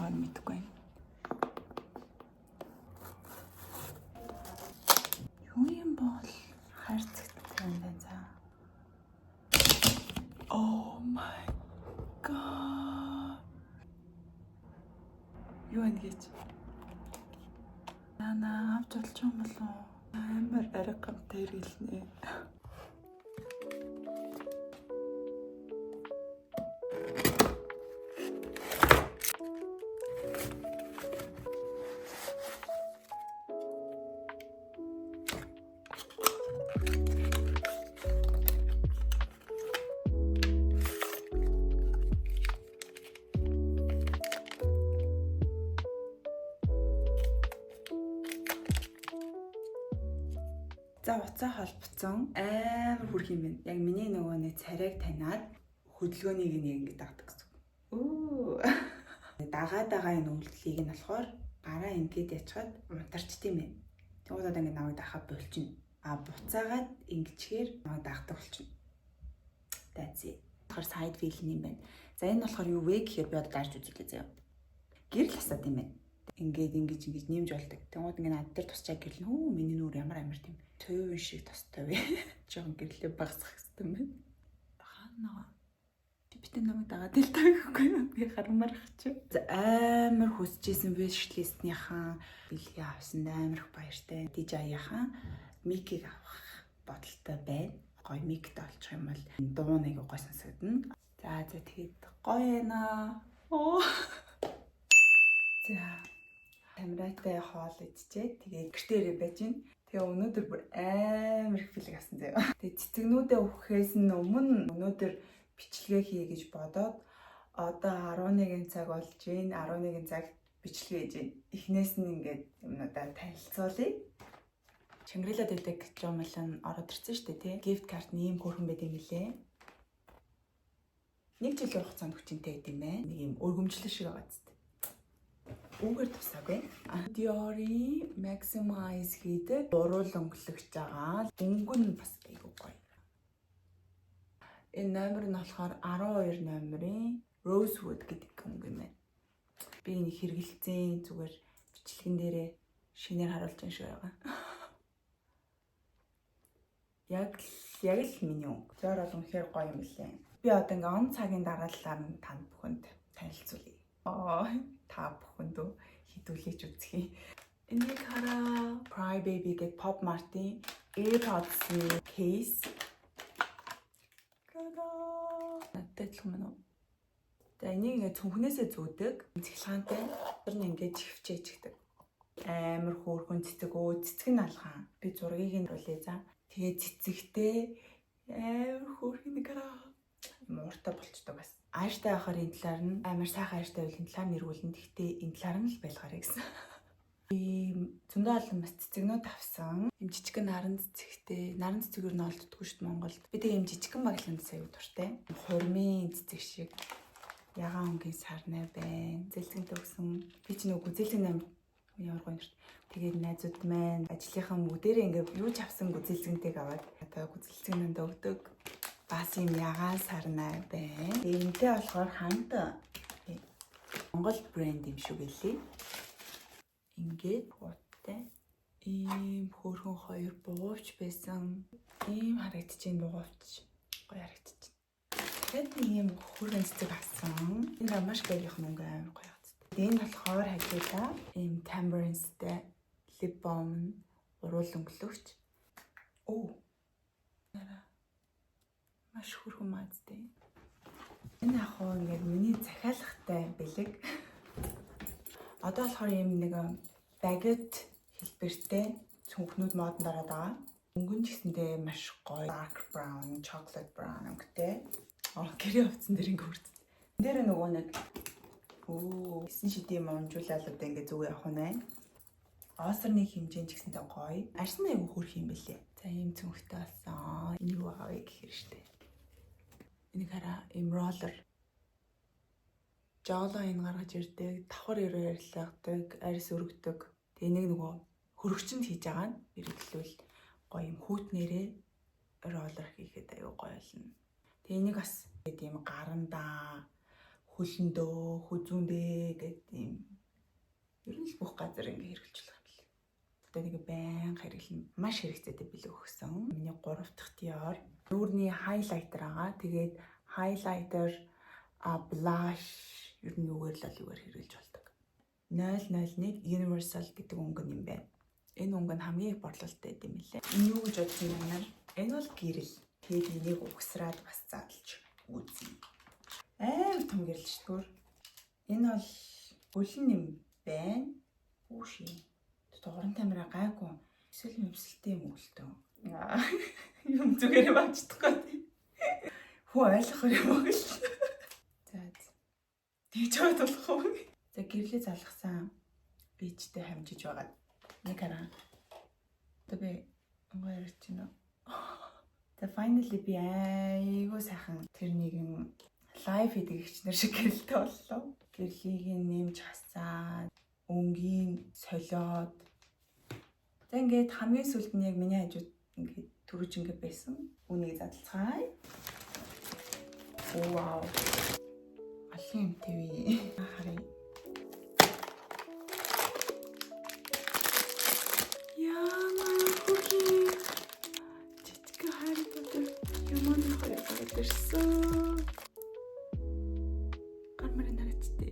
байгааг мэдэхгүй байна. Юу юм бол хайрцагтай юм байна за. Oh my god. Юу юм гэж? Наа авч болж юм болов уу? Амар аригамтай иргэлнэ. За уцаа холбоцсон амар хүрх юм байна. Яг миний нөгөө нэг царайг таниад хөдөлгөөнийг нэг ингэ дагдаг гэсэн. Оо. Дагаа энэ үйлдэлийг нь болохоор гараа ингээд ячгаад унтарчт юм байна. Тэгвэл одоо ингэ намайг дахаад болчихно. А буцаагаад ингэчгээр намайг дагдаг болчихно. That's it. Тэгэхээр side wheel юм байна. За энэ болохоор юу вэ гэхээр би одоо даарч үзүүлээ заяа. Гэрэл хасаад юм байна. Ингээд ингэж нэмж болдог. Тэгвэл ингэ над дээр тусчаа гэрэл нөө миний нүур ямар амар тийм төвөн шиг тостой вэ. Жохон гэрлээ багсах гэсэн юм байна. Хаана битэн намайг дагаад л таагүй юу? Би харамаар хачив. Амар хүсэжсэн wishlist-ийнхаа бэлгээ авсан амар их баяртай. DJI-ийнхаа микийг авах бодолтой байна. Гоё миктэй олчих юм бол дуу нэг гоё сонсогдно. За тэгээд гоё байна. Оо. За камератай хоол идчихээ. Тэгээд гэртээрээ байж гин. Тэгээ өнөөдөр бүр амар их филэг авсан заяа. Тэгээ цэцэгнүүдээ өгөхээс нь өмнө өнөөдөр бичлэгээ хий гэж бодоод одоо 11 цаг болж байна. 11 цагт бичлэгээ хийж байна. Эхнээс нь ингээд юмнуудаа танилцуулъя. Шангрила дэдэг жомлон ороод ирсэн шүү дээ, тий. Gift card нэм хөөрхөн байд юм лээ. 1 жилийн хугацаанд хүчинтэй байд юм байна. Нэг юм өргөмжлөл шиг байгаа зү. Үгээр тусаагүй. Dior-ийн Maximize хийдэг уруул өнгөлөгч байгаа. Өнгө нь бас айгүй гоё. Энэ номер нь болохоор 12 номерын Rosewood гэдэг өнгө юм байна. Би энэ хэрэгэлцэн зүгээр бичлэгэн дээрээ шинээр харуулж байгаа шиг байгаа. Яг л миний өнгө. Зөөр бол үнэхээр гоё юм лээ. Би одоо ингээ он цагийн дараалалаар нь танд бүхэнд танилцуулъя. Та бүхэндөө хідүүлээч үзье. Энийг хараа. Cry Baby гэдэг Pop Mart-ийн AirPods-ийн case. Надад л юм уу? За энийг ингээ цүнхнээсээ зүүдэг. Цэглгаантай. Тэр нь ингээ чивчээчдэг. Амар хөөрхөн цэцэг цэцэг нь алгаан. Би зургийг ньруулъя за. Тэгээ цэцэгтэй амар хөөрхөн нэг хараа. Мууртай болчдөг бас. Ааштай ахаар энэ талаар нь амар сайхан ааштай байл энэ талаар нэрвүүлэн гэхдээ энэ талаар нь л байлгаарай гэсэн. Зөндөө олон бас цэцэгнүүд авсан. Им жижигхэн наран цэцэгтэй. Наран цэцэгээр нь олддоггүй шүү дээ Монголд. Би тэгээ им жижигхэн багланд сая дуртай. Хурмын цэцэг шиг ягаан өнгийн сарнай байна. Зэлцэнтэй өгсөн. Би ч нэг гүзэлэн амт ямар гоё нэрт. Тэгээд найзууд маань ажлынхаа бүгдээрээ ингээ юу ч авсан гүзэлцэнтэйг аваад одоо гүзэлцэнэнд өгдөг. Бас юм ягаан сарнай байна. Энэтэй болохоор хамт Монгол брэнд юм шиг үлээ. Ингээд хуттай ийм хөөрхөн хоёр буувч байсан. Ийм харагдчихээн буувч. Гоё харагдчих. Тэгээд ийм хөөрхөн цэцэг авсан. Энэ маш гайхах мөнгө амар гоё харагдчих. Энэ болохоор хажуудаа ийм Tambourine-тэй lip balm уруул өнгөлөгч. Оо. Маш хөрхөн маазтай. Энэ ахуу ингээд миний захиалгатай бэлэг. Одоо болохоор юм нэг багет хэлбэртэй цүнхнүүд модон дараад байгаа. Өнгөн ч гэсэндээ маш гоё dark brown, chocolate brown өнгөтэй. Гэрээ хувцсан дээр ингээд хүрсэн. Энэ дээр нөгөө нэг 9 шидийн монжуулалууд ингээд зүг явах нь байна. Осорны хэмжээнд ч гэсэндээ гоё. Арьсан аягүй хөрх юм бэлээ. За ийм цүнхтэй болсон. Энэ юу байгаа вэ гэхээр штэ. Энийг хараа им роллер. Жолоо энэ гаргаж ирдэг, давхар ярьлагдаг, арьс өргөдөг. Тэгээ нэг нөгөө хөрөгчөнд хийж байгаа нь хэрэглүүл гоё юм хүүтнэрээ роллер хийхэд аюу гоё болно. Тэгээ энийг бас тийм гарандаа хөлөндөө, хүзүүндээ гэдэг юм. Ер нь л бүх газар ингээ хэрэгжүүлэх юм л. Одоо нэг байнга хэрэглэн маш хэрэгцээтэй билүү өгсөн. Миний 3 дахь диор нүүрний хайлайтер байгаа. Тэгээд хайлайтер blush ер нь юугаар хэрэглэж болдог. 001 Universal гэдэг өнгө юм байна. Энэ өнгө нь хамгийн их борлуулалттай юм лээ. Энэ юу гэж бодох юм бэ? Энэ бол гэрэл. Тэгээд энийг угсраад бас задлж үзье. Амар том гэрэл шүү дээ. Энэ бол өлөн юм байна. Үгүй шээ. Дууран камера гайгүй. Эсвэл мөвсөлтэй юм өлтөө. Юм зүгээр бачдахгүй. Хөө ойлгох юм уу гэл. За. Тэгж яваад болох уу? За гэрлээ залгасан бийжтэй хамжиж байгаа. Нэг хараа. Одоо би онгой ярьж байна уу? За finally би айгуу сайхан тэр нэгэн лайв хийдэгчнэр шиг гэрэлтэй боллоо. Гэрлийг нэмж хасаад, өнгийн солиод. За ингээд хамгийн сүүлд нь яг миний хажууд ингээд түрүүч ингээд байсан. Үнийг задлцгаая. Вау. Алын юм тэвээ. Харин. Яамаа хөөе. Чичгэ харагдав. Юман харагдавэрсэн. Камерын нарацтай.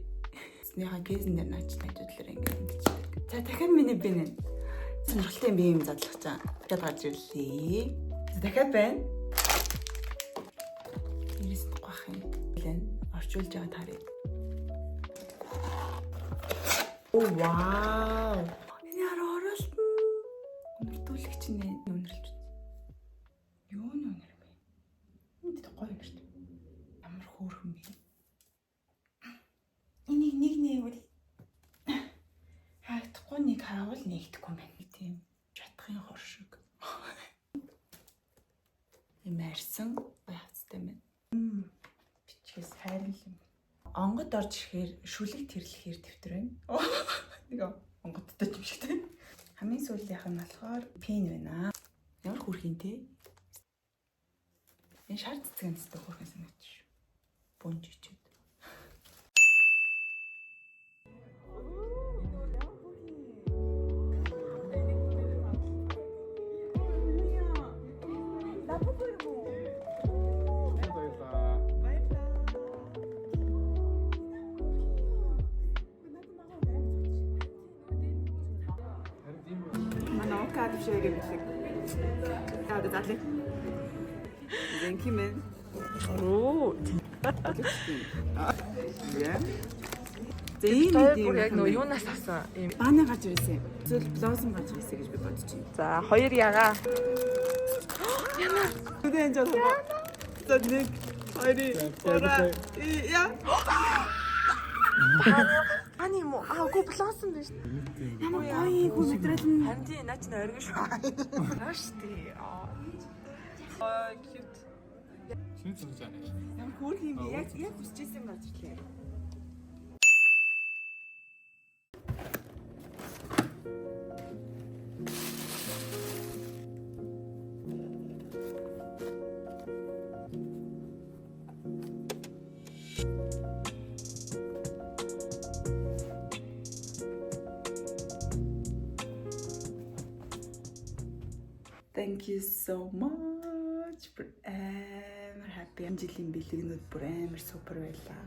Снийха гэзэн дээр наачтай ажууллаар ингээд. За дахиад миний бинэ. Сонирхолтой би юм задлах чам. Дахиад гарч ирлээ. Дахиад байна. Ирсэн гох юм. Орчуулж байгаа тарыг. Оо вау. Энэ оролтон. Өнөртүүлэгч нэ өнөрлж. Юу нөнөр бэ? Энд гоё юм шүү дээ. Ямар хөөрхөн бэ? Энийг нэг нэвэл хаагдахгүй нэг хаавал нэгдэхгүй байна. Тийм чатхын хор шиг. Имэрсэн байцтай байна. Бичгээс хайрлал юм. Онгод орж ирэхээр шүлэг тэрлэхээр дэвтэр байна. Нэг онгодтой юм шиг тийм. Хамгийн сүүлийнх нь болохоор пен байна. Ямар хүрхийн те. Энэ шар цэцгэнцтэй хүрхэн санагдаж шүү. Бунж ичээд. Кад шэйрэг билэг. Кад задлаа. Зэнкимэн. Оо. Яа. Зэний яг нөө юунаас авсан юм. Бааны гарч ирсэн. Зөв блозом гарч ирсэн гэж би бодож байна. За 2 ягаа. Яна. Үдэн жоо. За 1 2 яа. Ани мо аагүй блосон биш. Ямар гоё хүү мэдрэл нь. Харин тий наач нэ оргиш. Нааш тий. Аа cute. Шинэ зүгж аа. Ямар хөөрх юм бэ? Яг хүсчихсэн юм болж ирлээ. Thank you so much for амар happy жилийн бэлэгнүүд бүр амар супер байлаа.